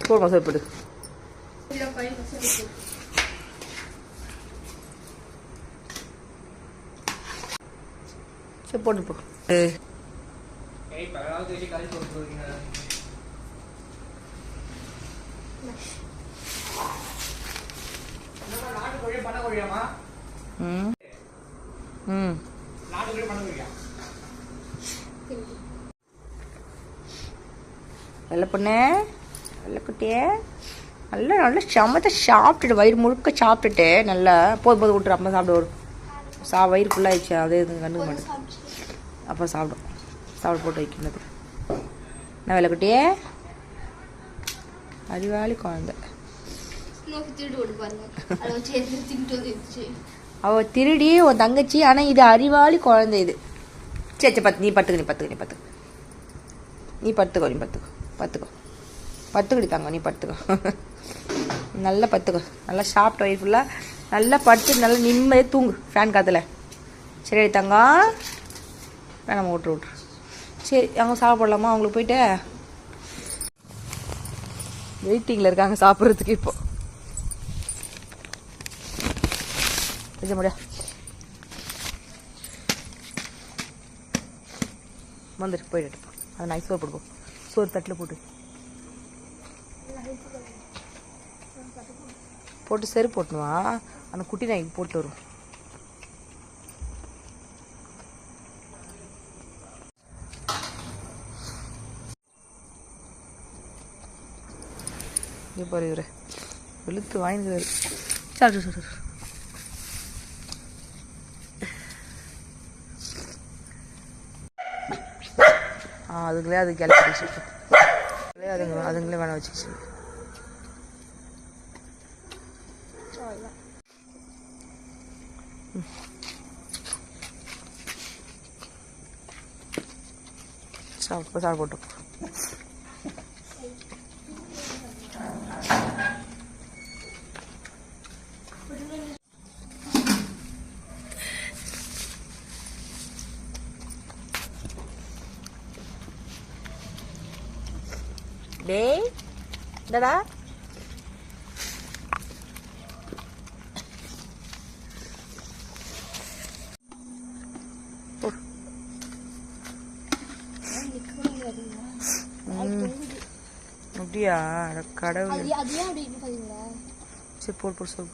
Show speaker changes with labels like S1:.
S1: போடுமா சாப்பிடு. சரி போட்டு போ. வெள்ளை பொண்ணு, வெள்ளை குட்டியே, நல்லா நல்லா சமத்தை சாப்பிட்டுட்டு வயிறு முழுக்க சாப்பிட்டுட்டு நல்லா போது விட்டுரு. அம்மா சாப்பிட வரும். வயிறு ஃபுல்லாகிடுச்சு. அதே இது கண்டுக்க மாட்டேன். அப்புறம் சாப்பிட போட்டு வைக்கிறது. என்ன வெள்ளை குட்டியே, அறிவாளி குழந்தை. அவ திருடி உன் தங்கச்சி. ஆனால் இது அறிவாளி குழந்தை இது. சரி சரி நீ பத்துக்கோ. பத்துக்கடி தாங்க. நீ பத்துக்கோ. நல்லா பத்துக்கோ. நல்லா சாப்பிட்ட வயிறு ஃபுல்லாக நல்லா படுத்து நல்லா நிம்மதியாக தூங்கு ஃபேன் காற்றுல. சரி தாங்க. நம்ம விட்ரு. சரி அவங்க சாப்பிடலாமா? அவங்களுக்கு போயிட்டு வெயிட்டிங்கில் இருக்காங்க சாப்பிட்றதுக்கு. இப்போ வைக்க முடியா வந்துட்டு போயிட்டு அதை நைஸ் சோறு போடுவோம். சோறு தட்டில் போட்டு செரு போட்டுனுவா. அந்த குட்டி நாய்க்கு போட்டு வரும். இங்கே பாரு இவரு வெளுத்து வாங்கிக்கிறாரு. சாப்பிட்டு அதுங்களே அது கிளப்பி அதுங்களே வேணா வச்சுச்சு. சாப்பிட்டு போட்டோம். டேய் இந்தடா அப்படியா? கடவுள். சரி போட்டு சொல்லு.